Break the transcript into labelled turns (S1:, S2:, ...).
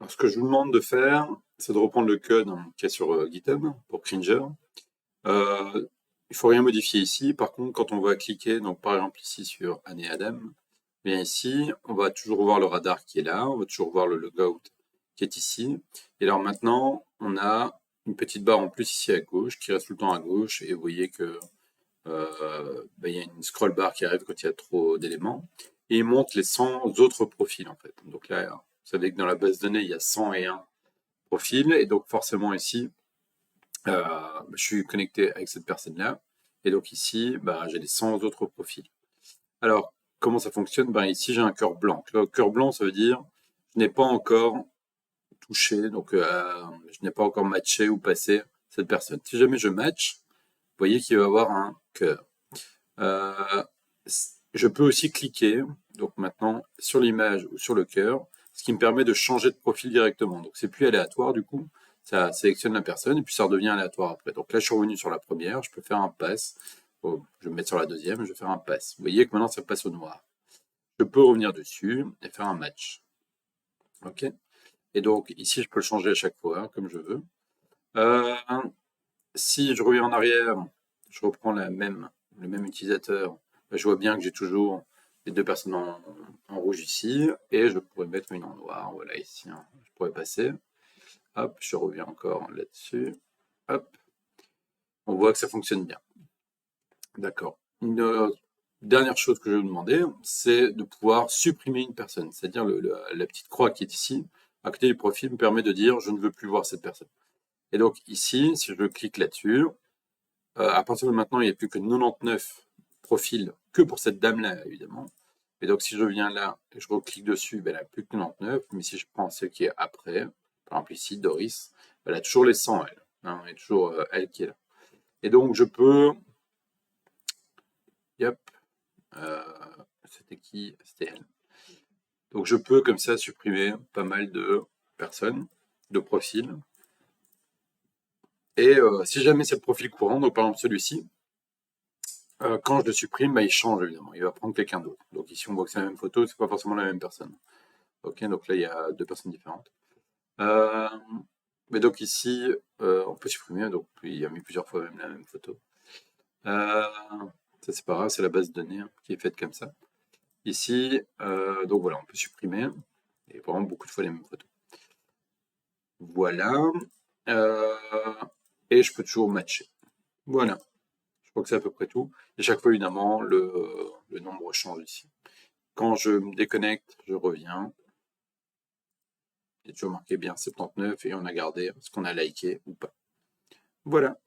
S1: Alors, ce que je vous demande de faire, c'est de reprendre le code qui est sur GitHub pour Cringer. Il faut rien modifier ici. Par contre, quand on va cliquer, donc par exemple ici sur Anne et Adam, bien ici, on va toujours voir le radar qui est là, on va toujours voir le logout qui est ici. Et alors maintenant, on a une petite barre en plus ici à gauche, qui reste tout le temps à gauche, et vous voyez que il y a une scroll bar qui arrive quand il y a trop d'éléments, et il montre les 100 autres profils en fait. Donc là, vous savez que dans la base de données, il y a 101 profils, et donc forcément ici, je suis connecté avec cette personne-là, et donc ici, j'ai les 100 autres profils. Alors, comment ça fonctionne? Ici, j'ai un cœur blanc. Le cœur blanc, ça veut dire je n'ai pas encore touché, donc je n'ai pas encore matché ou passé cette personne. Si jamais je match, vous voyez qu'il va y avoir un cœur. Je peux aussi cliquer, donc maintenant, sur l'image ou sur le cœur, ce qui me permet de changer de profil directement. Donc c'est plus aléatoire du coup, ça sélectionne la personne et puis ça redevient aléatoire après. Donc là, je suis revenu sur la première, je peux faire un pass. Oh, je vais me mettre sur la deuxième, je vais faire un pass. Vous voyez que maintenant, ça passe au noir. Je peux revenir dessus et faire un match. Ok. Et donc ici, je peux le changer à chaque fois, comme je veux. Si je reviens en arrière, je reprends le même utilisateur, je vois bien que j'ai toujours les deux personnes en rouge ici, et je pourrais mettre une en noir, voilà ici, je pourrais passer. Hop, je reviens encore là-dessus. Hop, on voit que ça fonctionne bien. D'accord. Une dernière chose que je vais vous demander, c'est de pouvoir supprimer une personne, c'est-à-dire la petite croix qui est ici, à côté du profil, me permet de dire je ne veux plus voir cette personne. Et donc ici, si je clique là-dessus, à partir de maintenant, il n'y a plus que 99 profils que pour cette dame-là, évidemment. Et donc, si je viens là et je reclique dessus, elle n'a plus que 99. Mais si je prends celle qui est après, par exemple ici, Doris, elle a toujours les 100, elle. Il y a toujours elle qui est là. Et donc, je peux... Yep. C'était qui? C'était elle. Donc, je peux comme ça supprimer pas mal de personnes, de profils. Et si jamais c'est le profil courant, donc par exemple celui-ci, quand je le supprime, il change évidemment. Il va prendre quelqu'un d'autre. Donc ici, on voit que c'est la même photo, c'est pas forcément la même personne. Ok, donc là, il y a deux personnes différentes. Mais donc ici, on peut supprimer. Donc il a mis plusieurs fois même la même photo. Ça c'est pas grave, c'est la base de données qui est faite comme ça. Ici, donc voilà, on peut supprimer. Et vraiment beaucoup de fois les mêmes photos. Voilà. Et je peux toujours matcher. Voilà. Je crois que c'est à peu près tout. Et chaque fois, évidemment, le nombre change ici. Quand je me déconnecte, je reviens. Il est toujours marqué bien 79 et on a gardé ce qu'on a liké ou pas. Voilà.